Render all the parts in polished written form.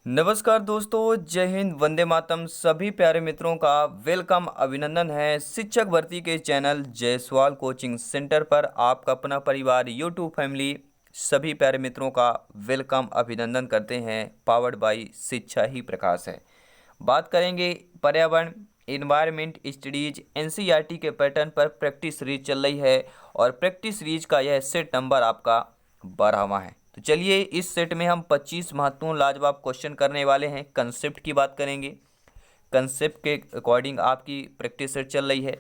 नमस्कार दोस्तों, जय हिंद, वंदे मातरम। सभी प्यारे मित्रों का वेलकम, अभिनंदन है शिक्षक भर्ती के चैनल जायसवाल कोचिंग सेंटर पर। आपका अपना परिवार यूट्यूब फैमिली सभी प्यारे मित्रों का वेलकम, अभिनंदन करते हैं। पावर्ड बाय शिक्षा ही प्रकाश है। बात करेंगे पर्यावरण इन्वायरमेंट स्टडीज एनसीईआरटी के पैटर्न पर। प्रैक्टिस सीरीज चल रही है और प्रैक्टिस सीरीज का यह सेट नंबर आपका 12वां है। तो चलिए, इस सेट में हम 25 महत्वपूर्ण लाजवाब क्वेश्चन करने वाले हैं। कंसेप्ट की बात करेंगे, कंसेप्ट के अकॉर्डिंग आपकी प्रैक्टिस सेट चल रही है।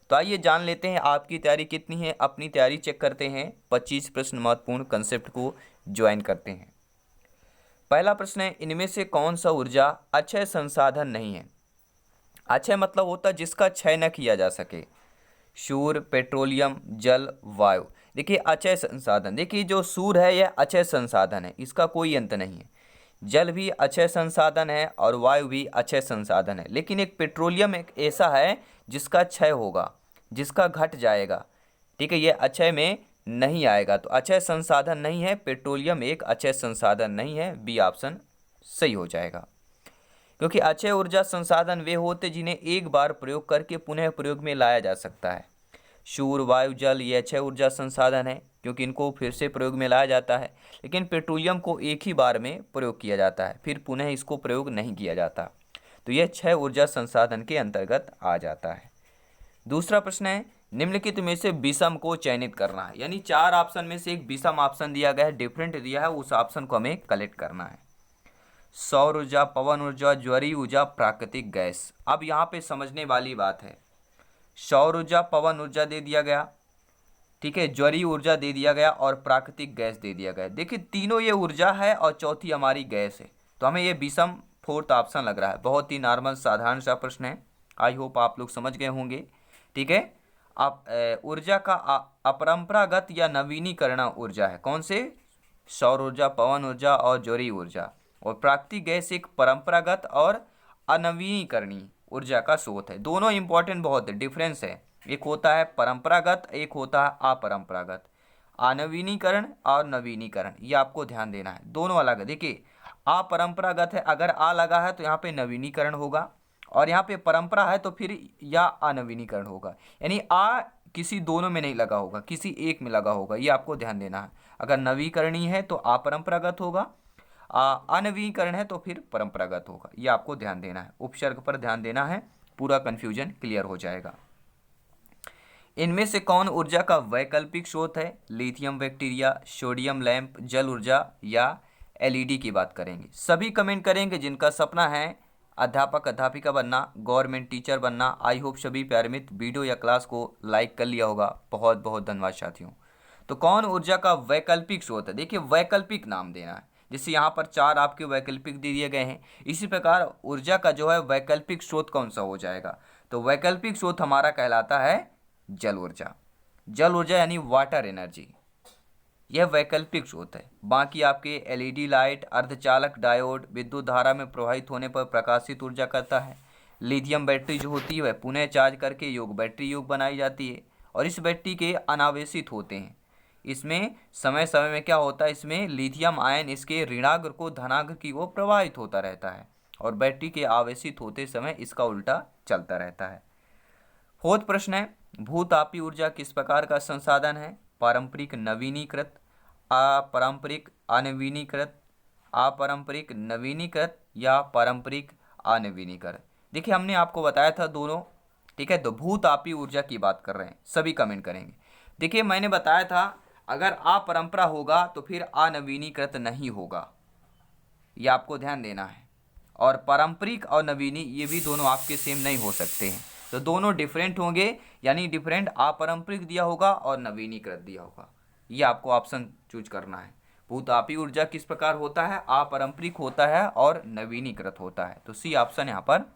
तो आइए जान लेते हैं आपकी तैयारी कितनी है। अपनी तैयारी चेक करते हैं, 25 प्रश्न महत्वपूर्ण कंसेप्ट को ज्वाइन करते हैं। पहला प्रश्न है, इनमें से कौन सा ऊर्जा अक्षय संसाधन नहीं है। अक्षय मतलब होता है जिसका क्षय न किया जा सके। सूर्य, पेट्रोलियम, जल, वायु। देखिए अक्षय संसाधन, देखिए जो सूर्य है यह अक्षय संसाधन है, इसका कोई अंत नहीं है। जल भी अक्षय संसाधन है और वायु भी अक्षय संसाधन है। लेकिन एक पेट्रोलियम एक ऐसा है जिसका क्षय होगा, जिसका घट जाएगा। ठीक है, ये अक्षय में नहीं आएगा। तो अक्षय संसाधन नहीं है, पेट्रोलियम एक अक्षय संसाधन नहीं है। बी ऑप्शन सही हो जाएगा। क्योंकि अक्षय ऊर्जा संसाधन वे होते जिन्हें एक बार प्रयोग करके पुनः प्रयोग में लाया जा सकता है। सूर्य, वायु, जल ये अक्षय ऊर्जा संसाधन है क्योंकि इनको फिर से प्रयोग में लाया जाता है। लेकिन पेट्रोलियम को एक ही बार में प्रयोग किया जाता है, फिर पुनः इसको प्रयोग नहीं किया जाता। तो यह क्षय ऊर्जा संसाधन के अंतर्गत आ जाता है। दूसरा प्रश्न है, निम्नलिखित में से विषम को चयनित करना है। यानी 4 ऑप्शन में से एक विषम ऑप्शन दिया गया है, डिफरेंट दिया है, उस ऑप्शन को हमें कलेक्ट करना है। सौर ऊर्जा, पवन ऊर्जा, ज्वरीय ऊर्जा, प्राकृतिक गैस। अब यहाँ पे समझने वाली बात है, सौर ऊर्जा, पवन ऊर्जा दे दिया गया, ठीक है, ज्वरीय ऊर्जा दे दिया गया और प्राकृतिक गैस दे दिया गया। देखिए तीनों ये ऊर्जा है और चौथी हमारी गैस है, तो हमें ये विषम फोर्थ ऑप्शन लग रहा है। बहुत ही नॉर्मल साधारण सा प्रश्न है, आई होप आप लोग समझ गए होंगे। ठीक है, आप ऊर्जा का अपरंपरागत या नवीनीकरण ऊर्जा है, कौन से? सौर ऊर्जा, पवन ऊर्जा और ज्वरीय ऊर्जा। और प्राकृतिक गैस एक परंपरागत और अनवीनीकरणीय ऊर्जा का स्रोत है। दोनों इंपॉर्टेंट बहुत है, डिफरेंस है। एक होता है परंपरागत, एक होता है अपरंपरागत। अनवीनीकरण और नवीनीकरण, ये आपको ध्यान देना है, दोनों अलग है। देखिए अपरंपरागत है, अगर आ लगा है तो यहाँ पे नवीनीकरण होगा, और यहाँ पे परंपरा है तो फिर या अनवीनीकरण होगा। यानी आ किसी दोनों में नहीं लगा होगा, किसी एक में लगा होगा, ये आपको ध्यान देना है। अगर नवीकरणीय है तो अपरंपरागत होगा, अनवीकरण है तो फिर परंपरागत होगा, ये आपको ध्यान देना है। उपसर्ग पर ध्यान देना है, पूरा कंफ्यूजन क्लियर हो जाएगा। इनमें से कौन ऊर्जा का वैकल्पिक स्रोत है? लिथियम बैक्टीरिया, सोडियम लैंप, जल ऊर्जा या एलईडी की बात करेंगे। सभी कमेंट करेंगे जिनका सपना है अध्यापक अध्यापिका बनना, गवर्नमेंट टीचर बनना। आई होप सभी प्यारे मित्र वीडियो या क्लास को लाइक कर लिया होगा। बहुत बहुत धन्यवाद साथियों। तो कौन ऊर्जा का वैकल्पिक स्रोत है? देखिए वैकल्पिक नाम देना है, जैसे यहाँ पर 4 आपके वैकल्पिक दे दिए गए हैं, इसी प्रकार ऊर्जा का जो है वैकल्पिक स्रोत कौन सा हो जाएगा? तो वैकल्पिक स्रोत हमारा कहलाता है जल ऊर्जा। जल ऊर्जा यानी वाटर एनर्जी, यह वैकल्पिक स्रोत है। बाकी आपके एलईडी लाइट, अर्धचालक डायोड विद्युत धारा में प्रवाहित होने पर प्रकाशित ऊर्जा करता है। लिथियम बैटरी जो होती है वह पुनः चार्ज करके योग बैटरी योग बनाई जाती है, और इस बैटरी के अनावेशित होते हैं। इसमें समय समय में क्या होता है, इसमें लिथियम आयन इसके ऋणाग्र को धनाग्र की ओर प्रवाहित होता रहता है, और बैटरी के आवेशित होते समय इसका उल्टा चलता रहता है। फोर्थ प्रश्न है, भूतापीय ऊर्जा किस प्रकार का संसाधन है? पारंपरिक, नवीनीकृत, अपारंपरिक, अनवीनीकृत, अपारंपरिक, नवीनीकृत या पारंपरिक, अनवीनीकृत। देखिए हमने आपको बताया था दोनों, ठीक है। तो भूतापीय ऊर्जा की बात कर रहे हैं, सभी कमेंट करेंगे। देखिए मैंने बताया था अगर अपरंपरा होगा तो फिर अनवीनीकृत नहीं होगा, ये आपको ध्यान देना है। और पारंपरिक और नवीनी ये भी दोनों आपके सेम नहीं हो सकते हैं, तो दोनों डिफरेंट होंगे। यानी डिफरेंट अपारंपरिक दिया होगा और नवीनीकृत दिया होगा, ये आपको ऑप्शन चूज करना है। भूतापीय ऊर्जा किस प्रकार होता है? अपारंपरिक होता है और नवीनीकृत होता है, तो सी ऑप्शन यहाँ पर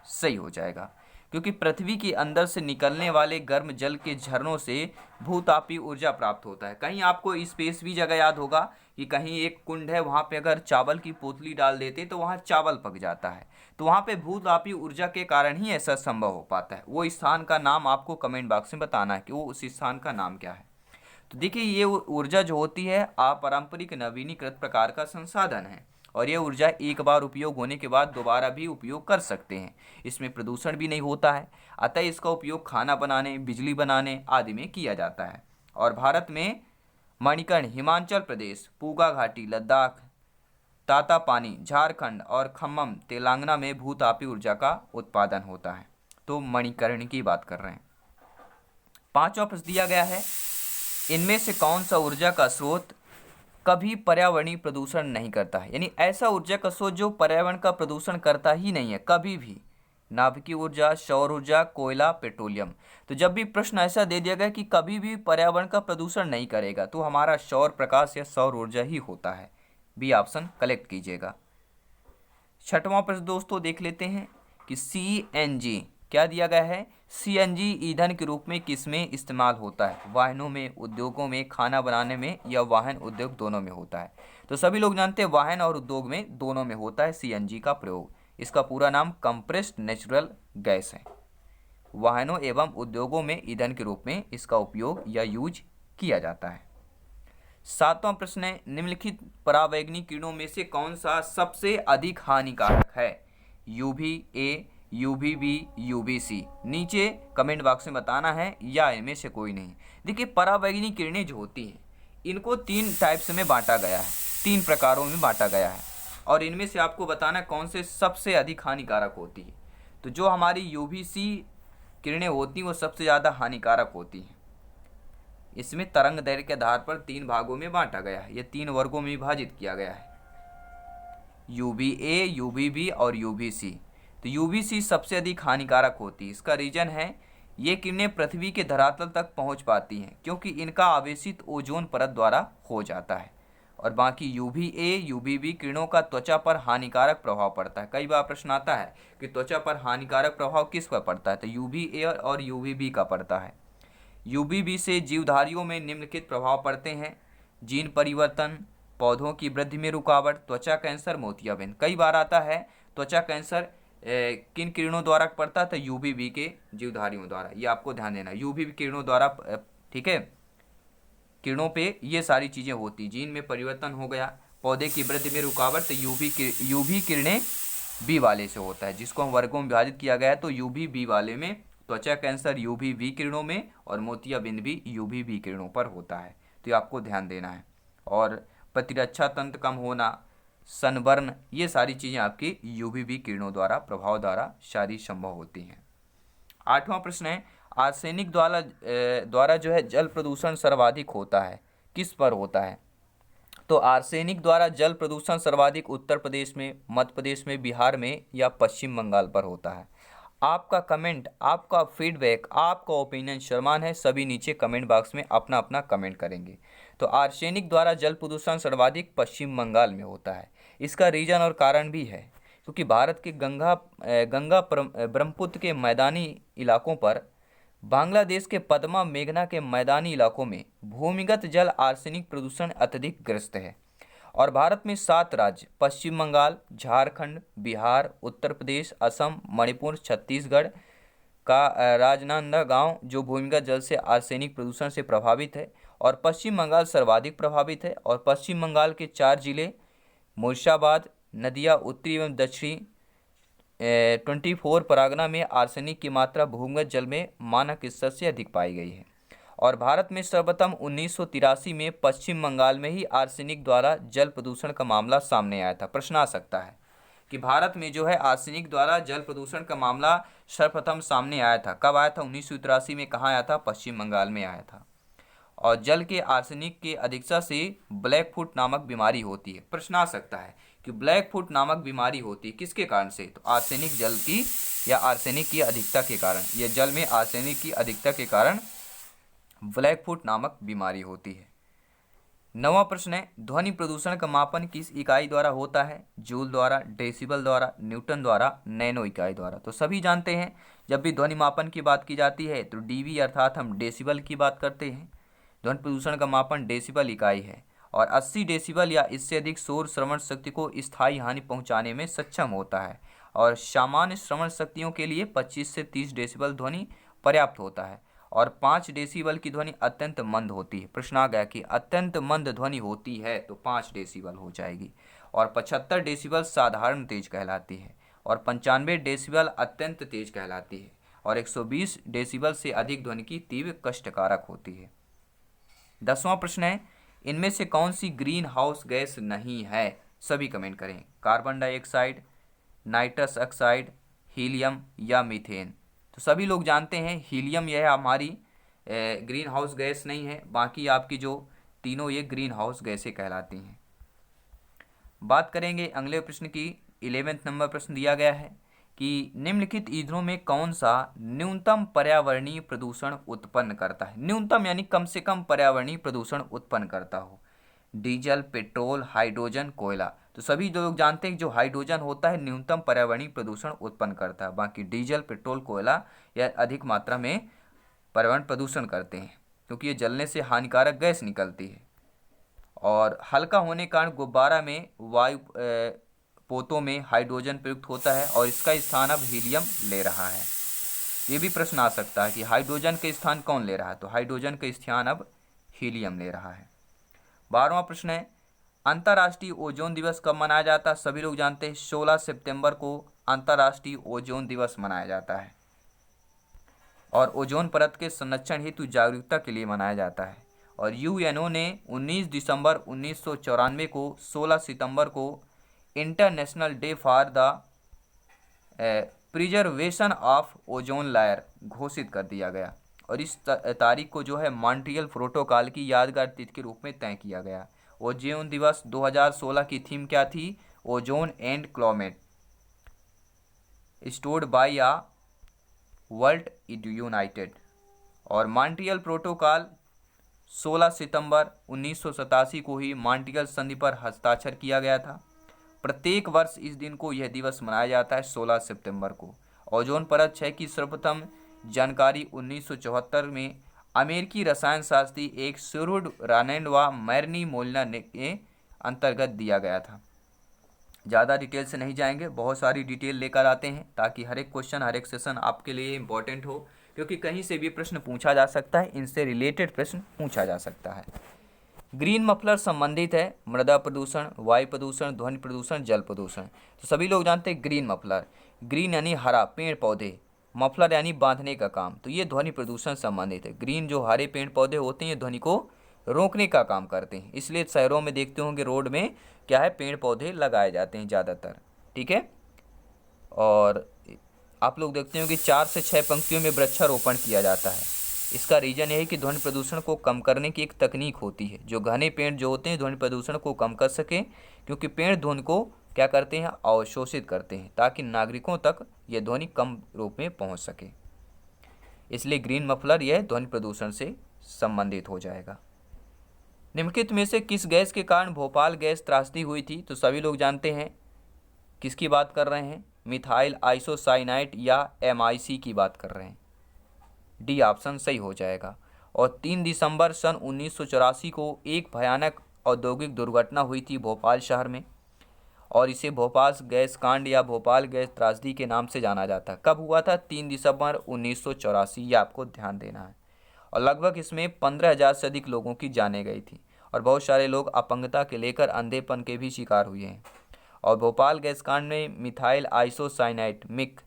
सही हो जाएगा। क्योंकि पृथ्वी के अंदर से निकलने वाले गर्म जल के झरनों से भूतापीय ऊर्जा प्राप्त होता है। कहीं आपको स्पेस भी जगह याद होगा कि कहीं एक कुंड है, वहाँ पे अगर चावल की पोतली डाल देते तो वहाँ चावल पक जाता है, तो वहाँ पे भूतापीय ऊर्जा के कारण ही ऐसा संभव हो पाता है। वो स्थान का नाम आपको कमेंट बॉक्स में बताना है कि वो उस स्थान का नाम क्या है। तो देखिए ये ऊर्जा जो होती है अपारंपरिक नवीनीकृत प्रकार का संसाधन है, और यह ऊर्जा एक बार उपयोग होने के बाद दोबारा भी उपयोग कर सकते हैं। इसमें प्रदूषण भी नहीं होता है, अतः इसका उपयोग खाना बनाने, बिजली बनाने आदि में किया जाता है। और भारत में मणिकर्ण, हिमाचल प्रदेश, पूगा घाटी, लद्दाख, तातापानी, झारखंड और खम्मम, तेलंगाना में भूतापीय ऊर्जा का उत्पादन होता है। तो मणिकर्ण की बात कर रहे हैं। पांचवा प्रश्न दिया गया है, इनमें से कौन सा ऊर्जा का स्रोत कभी पर्यावरणीय प्रदूषण नहीं करता है? यानी ऐसा ऊर्जा का स्रोत जो पर्यावरण का प्रदूषण करता ही नहीं है कभी भी। नाभिकीय ऊर्जा, सौर ऊर्जा, कोयला, पेट्रोलियम। तो जब भी प्रश्न ऐसा दे दिया गया कि कभी भी पर्यावरण का प्रदूषण नहीं करेगा, तो हमारा सौर प्रकाश या सौर ऊर्जा ही होता है। बी ऑप्शन कलेक्ट कीजिएगा। छठवां प्रश्न दोस्तों देख लेते हैं कि CNG क्या दिया गया है? CNG ईंधन के रूप में किसमें इस्तेमाल होता है? वाहनों में, उद्योगों में, खाना बनाने में या वाहन उद्योग दोनों में होता है? तो सभी लोग जानते हैं वाहन और उद्योग में दोनों में होता है CNG का प्रयोग। इसका पूरा नाम कंप्रेस्ड नेचुरल गैस है। वाहनों एवं उद्योगों में ईंधन के रूप में इसका उपयोग या यूज किया जाता है। सातवां प्रश्न है, निम्नलिखित परावैंगनी किरणों में से कौन सा सबसे अधिक हानिकारक है? UVA, UVB, UVC। नीचे कमेंट बॉक्स में बताना है या इनमें से कोई नहीं। देखिए, परावैंगनी किरणें जो होती हैं इनको 3 टाइप्स में बांटा गया है, 3 प्रकारों में बांटा गया है, और इनमें से आपको बताना कौन से सबसे अधिक हानिकारक होती है। तो जो हमारी UVC किरणें होती हैं वो सबसे ज़्यादा हानिकारक होती हैं। इसमें तरंग दैर्घ्य के आधार पर 3 भागों में बांटा गया है, ये 3 वर्गों में विभाजित किया गया है, UVA, UVB और UVC। तो UVC सबसे अधिक हानिकारक होती है। इसका रीजन है, ये किरणें पृथ्वी के धरातल तक पहुंच पाती हैं क्योंकि इनका आवेशित ओजोन परत द्वारा हो जाता है। और बाकी UVA, UVB किरणों का त्वचा पर हानिकारक प्रभाव पड़ता है। कई बार प्रश्न आता है कि त्वचा पर हानिकारक प्रभाव किस पर पड़ता है? तो UVA और UVB का पड़ता है। UVB से जीवधारियों में निम्नलिखित प्रभाव पड़ते हैं: जीन परिवर्तन, पौधों की वृद्धि में रुकावट, त्वचा कैंसर, मोतियाबिंद। कई बार आता है त्वचा कैंसर किन किरणों द्वारा पड़ता है? तो UVB के जीवधारियों द्वारा। ये आपको ध्यान देना है, UVB किरणों द्वारा, ठीक है, किरणों पे ये सारी चीज़ें होती। जीन में परिवर्तन हो गया, पौधे की वृद्धि में रुकावट, तो UV किरणें B वाले से होता है, जिसको हम वर्गों में विभाजित किया गया है। तो UVB वाले में त्वचा कैंसर UVB किरणों में, और मोतियाबिंद भी UVB किरणों पर होता है। तो ये आपको ध्यान देना है। और प्रतिरक्षा तंत्र कम होना, सनबर्न, ये सारी चीज़ें आपकी UVB किरणों द्वारा, प्रभाव द्वारा सारी संभव होती हैं। आठवां प्रश्न है, आर्सेनिक द्वारा जो है जल प्रदूषण सर्वाधिक होता है, किस पर होता है? तो आर्सेनिक द्वारा जल प्रदूषण सर्वाधिक उत्तर प्रदेश में, मध्य प्रदेश में, बिहार में या पश्चिम बंगाल पर होता है। आपका कमेंट, आपका फीडबैक, आपका ओपिनियन शर्मान है। सभी नीचे कमेंट बॉक्स में अपना अपना कमेंट करेंगे। तो आर्सेनिक द्वारा जल प्रदूषण सर्वाधिक पश्चिम बंगाल में होता है। इसका रीजन और कारण भी है, क्योंकि भारत के गंगा ब्रह्मपुत्र के मैदानी इलाकों पर, बांग्लादेश के पद्मा मेघना के मैदानी इलाकों में भूमिगत जल आर्सेनिक प्रदूषण अत्यधिक ग्रस्त है। और भारत में 7 राज्य, पश्चिम बंगाल, झारखंड, बिहार, उत्तर प्रदेश, असम, मणिपुर, छत्तीसगढ़ का राजनांदगांव जो भूमिगत जल से आर्सेनिक प्रदूषण से प्रभावित है, और पश्चिम बंगाल सर्वाधिक प्रभावित है। और पश्चिम बंगाल के 4 जिले मुर्शिदाबाद, नदिया, उत्तरी एवं दक्षिणी 24 परगना में आर्सेनिक की मात्रा भूमिगत जल में मानक स्तर से अधिक पाई गई है। और भारत में सर्वप्रथम 1983 में पश्चिम बंगाल में ही आर्सेनिक द्वारा जल प्रदूषण का मामला सामने आया था। प्रश्न आ सकता है कि भारत में जो है आर्सेनिक द्वारा जल प्रदूषण का मामला सर्वप्रथम सामने आया था। कब आया था? 1983 में। कहाँ आया था? पश्चिम बंगाल में आया था। और जल के आर्सेनिक के अधिकता से ब्लैक फुट नामक बीमारी होती है। प्रश्न आ सकता है कि ब्लैक फुट नामक बीमारी होती है किसके कारण से? तो आर्सेनिक जल की या आर्सेनिक की अधिकता के कारण, यह जल में आर्सेनिक की अधिकता के कारण ब्लैक फुट नामक बीमारी होती है। 9वां प्रश्न है, ध्वनि प्रदूषण का मापन किस इकाई द्वारा होता है? जूल द्वारा, डेसिबल द्वारा, न्यूटन द्वारा, नैनो इकाई द्वारा। तो सभी जानते हैं जब भी ध्वनि मापन की बात की जाती है तो डीबी अर्थात हम डेसिबल की बात करते हैं। ध्वनि प्रदूषण का मापन डेसिबल इकाई है, और 80 डेसिबल या इससे अधिक शोर श्रवण शक्ति को स्थायी हानि पहुंचाने में सक्षम होता है। और सामान्य श्रवण शक्तियों के लिए 25 से 30 डेसिबल ध्वनि पर्याप्त होता है। और 5 डेसिबल की ध्वनि अत्यंत मंद होती है। प्रश्न आ गया कि अत्यंत मंद ध्वनि होती है तो 5 डेसिबल हो जाएगी। और 75 डेसिबल साधारण तेज कहलाती है और 95 डेसिबल अत्यंत तेज कहलाती है और 120 डेसिबल से अधिक ध्वनि की तीव्र कष्टकारक होती है। 10वां प्रश्न है, इनमें से कौन सी ग्रीन हाउस गैस नहीं है? सभी कमेंट करें। Carbon dioxide, nitrous oxide, helium या मीथेन। तो सभी लोग जानते हैं हीलियम यह हमारी ग्रीन हाउस गैस नहीं है, बाकी आपकी जो तीनों ये ग्रीन हाउस गैसें कहलाती हैं। बात करेंगे अगले प्रश्न की। 11वें नंबर प्रश्न दिया गया है कि निम्नलिखित ईंधनों में कौन सा न्यूनतम पर्यावरणीय प्रदूषण उत्पन्न करता है? न्यूनतम यानी कम से कम पर्यावरणीय प्रदूषण उत्पन्न करता हो। डीजल, पेट्रोल, हाइड्रोजन, कोयला। तो सभी लोग जानते हैं जो हाइड्रोजन होता है न्यूनतम पर्यावरणीय प्रदूषण उत्पन्न करता है, बाकी डीजल, पेट्रोल, कोयला यह अधिक मात्रा में पर्यावरण प्रदूषण करते हैं क्योंकि ये जलने से हानिकारक गैस निकलती है। और हल्का होने के कारण गुब्बारा में वायु पोतों में हाइड्रोजन प्रयुक्त होता है और इसका स्थान अब हीलियम ले रहा है। ये भी प्रश्न आ सकता है कि हाइड्रोजन का स्थान कौन ले रहा है? तो हाइड्रोजन का स्थान अब हीलियम ले रहा है। 12वां प्रश्न है, अंतर्राष्ट्रीय ओजोन दिवस कब मनाया जाता है? सभी लोग जानते हैं 16 सितंबर को अंतर्राष्ट्रीय ओजोन दिवस मनाया जाता है और ओजोन परत के संरक्षण हेतु जागरूकता के लिए मनाया जाता है। और यूएनओ ने 19 दिसंबर 1994 को 16 सितंबर को international day for the preservation of ozone layer घोषित कर दिया गया और इस तारीख को जो है मॉन्ट्रियल प्रोटोकॉल की यादगार तिथि के रूप में तय किया गया। ओजोन दिवस 2016 की थीम क्या थी? Ozone and climate stored by a world united. और मॉन्ट्रियल प्रोटोकॉल 16 सितंबर 1987 को ही मॉन्ट्रियल संधि पर हस्ताक्षर किया गया था। प्रत्येक वर्ष इस दिन को यह दिवस मनाया जाता है 16 सितंबर को। ओजोन परत क्षय की सर्वप्रथम जानकारी 1974 में अमेरिकी रसायन शास्त्री एक शुरुड रानैंड व मैरनी मोलना के अंतर्गत दिया गया था। ज़्यादा डिटेल से नहीं जाएंगे, बहुत सारी डिटेल लेकर आते हैं ताकि हर एक क्वेश्चन हर एक सेशन आपके लिए इम्पोर्टेंट हो, क्योंकि कहीं से भी प्रश्न पूछा जा सकता है, इनसे रिलेटेड प्रश्न पूछा जा सकता है। ग्रीन मफलर संबंधित है मृदा प्रदूषण, वायु प्रदूषण, ध्वनि प्रदूषण, जल प्रदूषण। तो सभी लोग जानते हैं ग्रीन मफलर, ग्रीन यानी हरा, पेड़ पौधे, मफलर यानी बांधने का काम, तो ये ध्वनि प्रदूषण संबंधित है। ग्रीन जो हरे पेड़ पौधे होते हैं ये ध्वनि को रोकने का काम करते हैं, इसलिए शहरों में देखते होंगे रोड में क्या है, पेड़ पौधे लगाए जाते हैं ज़्यादातर। ठीक है, और आप लोग देखते होंगे 4 से 6 पंक्तियों में वृक्षारोपण किया जाता है। इसका रीज़न यह है कि ध्वनि प्रदूषण को कम करने की एक तकनीक होती है, जो घने पेड़ जो होते हैं ध्वनि प्रदूषण को कम कर सकें, क्योंकि पेड़ ध्वनि को क्या करते हैं, अवशोषित करते हैं, ताकि नागरिकों तक ये ध्वनि कम रूप में पहुंच सके। इसलिए ग्रीन मफलर यह ध्वनि प्रदूषण से संबंधित हो जाएगा। निम्नलिखित में से किस गैस के कारण भोपाल गैस त्रासदी हुई थी? तो सभी लोग जानते हैं किसकी बात कर रहे हैं, मिथाइल आइसोसाइनाइड या MIC की बात कर रहे हैं। डी ऑप्शन सही हो जाएगा। और 3 दिसंबर सन 1984 को एक भयानक औद्योगिक दुर्घटना हुई थी भोपाल शहर में, और इसे भोपाल गैस कांड या भोपाल गैस त्रासदी के नाम से जाना जाता है। कब हुआ था? 3 दिसंबर 1984, ये आपको ध्यान देना है। और लगभग इसमें 15,000 से अधिक लोगों की जानें गई थी और बहुत सारे लोग अपंगता के लेकर अंधेपन के भी शिकार हुए हैं। और भोपाल गैस कांड में मिथाइल आइसोसाइनाइड मिक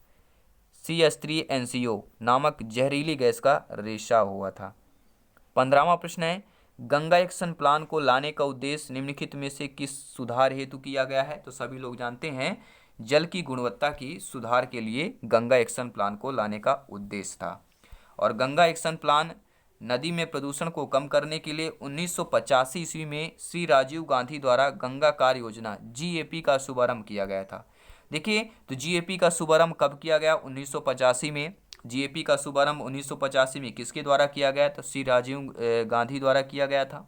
CH3NCO नामक जहरीली गैस का रेशा हुआ था। 15वां प्रश्न है, गंगा एक्शन प्लान को लाने का उद्देश्य निम्नलिखित में से किस सुधार हेतु किया गया है? तो सभी लोग जानते हैं जल की गुणवत्ता की सुधार के लिए गंगा एक्शन प्लान को लाने का उद्देश्य था। और गंगा एक्शन प्लान नदी में प्रदूषण को कम करने के लिए 1985 ईस्वी में श्री राजीव गांधी द्वारा गंगा कार्य योजना GAP का शुभारंभ किया गया था। देखिए, तो GAP का शुभारंभ कब किया गया? 1985 में। GAP का शुभारंभ 1985 में किसके द्वारा किया गया? तो श्री राजीव गांधी द्वारा किया गया था।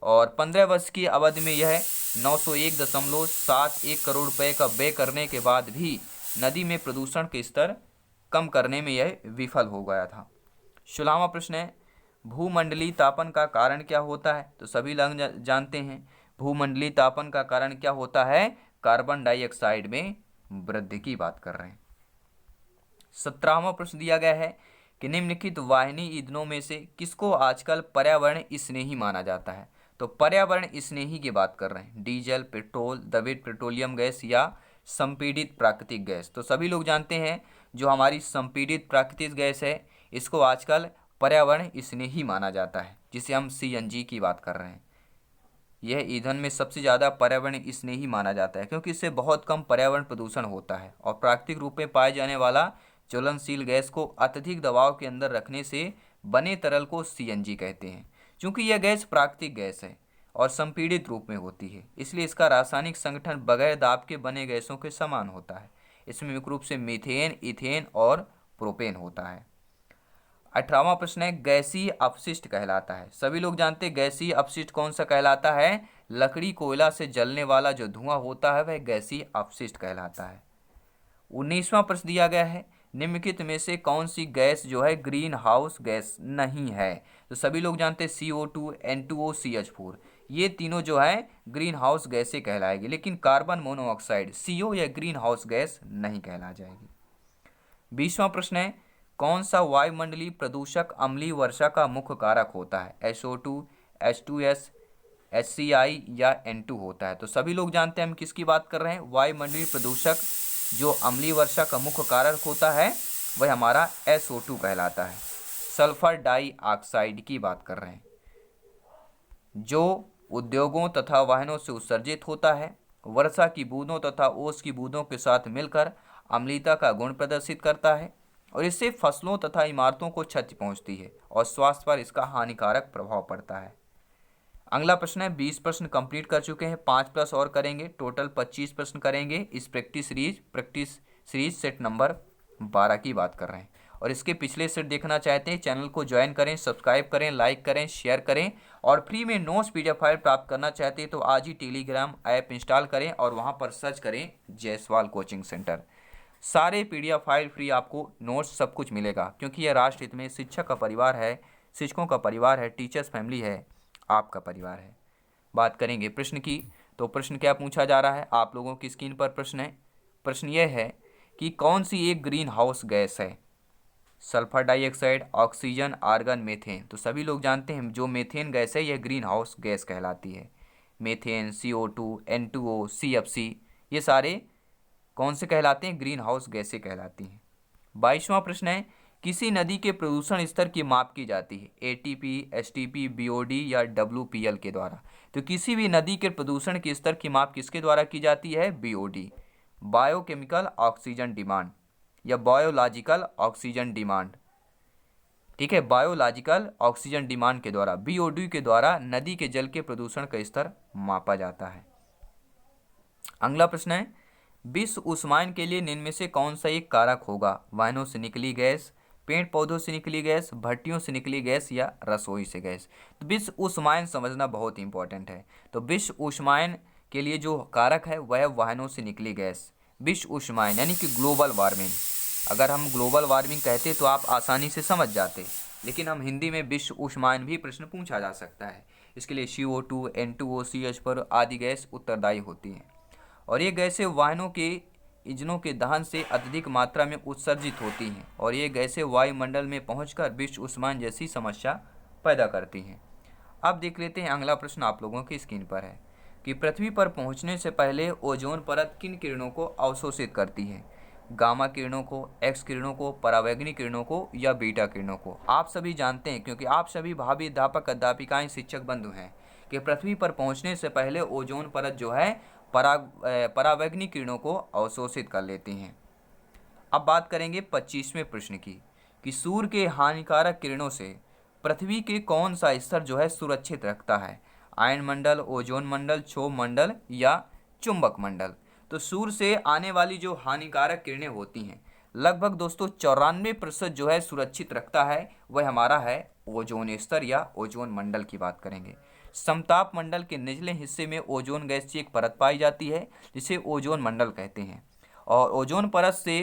और 15 वर्ष की अवधि में यह 901.71 करोड़ रुपए का व्यय करने के बाद भी नदी में प्रदूषण के स्तर कम करने में यह विफल हो गया था। 16वां प्रश्न है, भूमंडलीय तापन का कारण क्या होता है? तो सभी लोग जानते हैं भूमंडलीय तापन का कारण क्या होता है, कार्बन डाइऑक्साइड में वृद्धि की बात कर रहे हैं। 17वां प्रश्न दिया गया है कि निम्नलिखित वाहिनी ईंधनों में से किसको आजकल पर्यावरण स्नेही माना जाता है? तो पर्यावरण स्नेही की बात कर रहे हैं, डीजल, पेट्रोल, द्रवित पेट्रोलियम गैस या संपीड़ित प्राकृतिक गैस। तो सभी लोग जानते हैं जो हमारी संपीड़ित प्राकृतिक गैस है इसको आजकल पर्यावरण स्नेही माना जाता है, जिसे हम सीएनजी की बात कर रहे हैं। यह ईंधन में सबसे ज़्यादा पर्यावरण स्नेही माना जाता है क्योंकि इससे बहुत कम पर्यावरण प्रदूषण होता है और प्राकृतिक रूप में पाए जाने वाला ज्वलनशील गैस को अत्यधिक दबाव के अंदर रखने से बने तरल को सीएनजी कहते हैं। चूंकि यह गैस प्राकृतिक गैस है और संपीड़ित रूप में होती है, इसलिए इसका रासायनिक संगठन बगैर दाब के बने गैसों के समान होता है। इसमें मुख्य रूप से मीथेन, इथेन और प्रोपेन होता है। 18वां प्रश्न है, गैसीय अपशिष्ट कहलाता है। सभी लोग जानते हैं गैसीय अपशिष्ट कौन सा कहलाता है। लकड़ी, कोयला से जलने वाला जो धुआं होता है वह गैसीय अपशिष्ट कहलाता है। 19वां प्रश्न दिया गया है, निम्नलिखित में से कौन सी गैस जो है ग्रीन हाउस गैस नहीं है। तो सभी लोग जानते हैं CO2, N2O, CH4, ये तीनों जो है ग्रीन हाउस गैसें कहलाएगी, लेकिन कार्बन मोनोऑक्साइड CO या ग्रीन हाउस गैस नहीं कहला जाएगी। 20वां प्रश्न है, कौन सा वायुमंडलीय प्रदूषक अम्लीय वर्षा का मुख्य कारक होता है। SO2, H2S, HCI या N2 होता है। तो सभी लोग जानते हैं हम किसकी बात कर रहे हैं। वायुमंडलीय प्रदूषक जो अम्लीय वर्षा का मुख्य कारक होता है वह हमारा SO2 कहलाता है। सल्फर डाइऑक्साइड की बात कर रहे हैं जो उद्योगों तथा वाहनों से उत्सर्जित होता है, वर्षा की बूंदों तथा ओस की बूंदों के साथ मिलकर अम्लीयता का गुण प्रदर्शित करता है और इससे फसलों तथा इमारतों को क्षति पहुंचती है और स्वास्थ्य पर इसका हानिकारक प्रभाव पड़ता है। अगला प्रश्न है, 20 प्रश्न कंप्लीट कर चुके हैं, 5 प्लस और करेंगे, टोटल 25 प्रश्न करेंगे। इस प्रैक्टिस सीरीज सेट नंबर 12 की बात कर रहे हैं और इसके पिछले सेट देखना चाहते हैं चैनल को ज्वाइन करें, सब्सक्राइब करें, लाइक करें, शेयर करें और फ्री में नोट्स PDF फाइल प्राप्त करना चाहते हैं तो आज ही टेलीग्राम ऐप इंस्टॉल करें और वहां पर सर्च करें जायसवाल कोचिंग सेंटर। सारे PDF फाइल फ्री, आपको नोट्स सब कुछ मिलेगा क्योंकि यह राष्ट्र हित में शिक्षक का परिवार है, शिक्षकों का परिवार है, टीचर्स फैमिली है, आपका परिवार है। बात करेंगे प्रश्न की, तो प्रश्न क्या पूछा जा रहा है आप लोगों की स्क्रीन पर प्रश्न है। प्रश्न यह है कि कौन सी एक ग्रीन हाउस गैस है। Sulphur dioxide, oxygen, argon, methane. तो सभी लोग जानते हैं जो मीथेन गैस है यह ग्रीन हाउस गैस कहलाती है। मीथेन, CO2, N2O, CFC ये सारे कौन से कहलाते हैं, ग्रीन हाउस गैसें कहलाती हैं। 22वां प्रश्न है, किसी नदी के प्रदूषण स्तर की माप की जाती है ATP, STP, BOD या WPL के द्वारा। तो किसी भी नदी के प्रदूषण के स्तर की माप किसके द्वारा की जाती है, BOD, बायोकेमिकल ऑक्सीजन डिमांड या बायोलॉजिकल ऑक्सीजन डिमांड। ठीक है, बायोलॉजिकल ऑक्सीजन डिमांड के द्वारा, BOD के द्वारा नदी के जल के प्रदूषण का स्तर मापा जाता है। अगला प्रश्न है, विश्व उष्मायन के लिए निम्न में से कौन सा एक कारक होगा। वाहनों से निकली गैस, पेड़ पौधों से निकली गैस, भट्टियों से निकली गैस या रसोई से गैस। तो विश्व उष्मायन समझना बहुत इंपॉर्टेंट है। तो विश्व उष्मायन के लिए जो कारक है वह वाहनों से निकली गैस। विश्व उष्मायन यानी कि ग्लोबल वार्मिंग, अगर हम ग्लोबल वार्मिंग कहते तो आप आसानी से समझ जाते, लेकिन हम हिंदी में विश्व उष्मायन भी प्रश्न पूछा जा सकता है। इसके लिए CO2, N2O, CH4 आदि गैस उत्तरदायी होती हैं और ये गैसें वाहनों के इंजनों के दहन से अत्यधिक मात्रा में उत्सर्जित होती हैं और ये गैसें वायुमंडल में पहुंचकर विश्व उष्मायन जैसी समस्या पैदा करती हैं। अब देख लेते हैं अगला प्रश्न आप लोगों की स्क्रीन पर है कि पृथ्वी पर पहुंचने से पहले ओजोन परत किन किरणों को अवशोषित करती है। गामा किरणों को, एक्स किरणों को, परावैंगनी किरणों को या बीटा किरणों को। आप सभी जानते हैं क्योंकि आप सभी भावी अध्यापक अध्यापिकाएं शिक्षक बंधु हैं कि पृथ्वी पर पहुंचने से पहले ओजोन परत जो है परावैंगनी किरणों को अवशोषित कर लेती हैं। अब बात करेंगे 25वें प्रश्न की कि सूर्य के हानिकारक किरणों से पृथ्वी के कौन सा स्तर जो है सुरक्षित रखता है। आयन मंडल, ओजोन मंडल, क्षोभ मंडल या चुंबक मंडल। तो सूर्य से आने वाली जो हानिकारक किरणें होती हैं लगभग दोस्तों 94% जो है सुरक्षित रखता है वह हमारा है ओजोन स्तर या ओजोन मंडल की बात करेंगे। समताप मंडल के निचले हिस्से में ओजोन गैस की एक परत पाई जाती है जिसे ओजोन मंडल कहते हैं और ओजोन परत से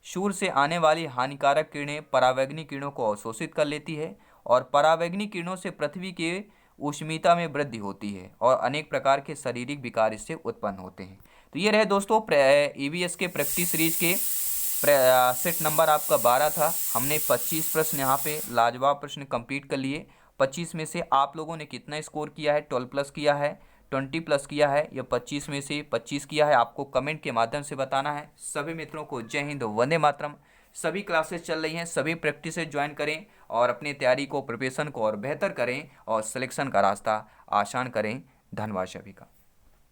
सूर्य से आने वाली हानिकारक किरणें परावैंगनी किरणों को अवशोषित कर लेती है और परावैंगनी किरणों से पृथ्वी के उष्णता में वृद्धि होती है और अनेक प्रकार के शारीरिक विकार इससे उत्पन्न होते हैं। तो ये रहे दोस्तों EVS के प्रैक्टिस सीरीज के सेट नंबर आपका 12 था। हमने 25 प्रश्न यहाँ पे लाजवाब प्रश्न कंप्लीट कर लिए। 25 में से आप लोगों ने कितना स्कोर किया है, 12 प्लस किया है, 20 प्लस किया है या 25 में से 25 किया है, आपको कमेंट के माध्यम से बताना है। सभी मित्रों को जय हिंद, वंदे मातरम। सभी क्लासेस चल रही हैं, सभी प्रैक्टिस ज्वाइन करें और अपनी तैयारी को, प्रिपरेशन को और बेहतर करें और सिलेक्शन का रास्ता आसान करें। धन्यवाद सभी का।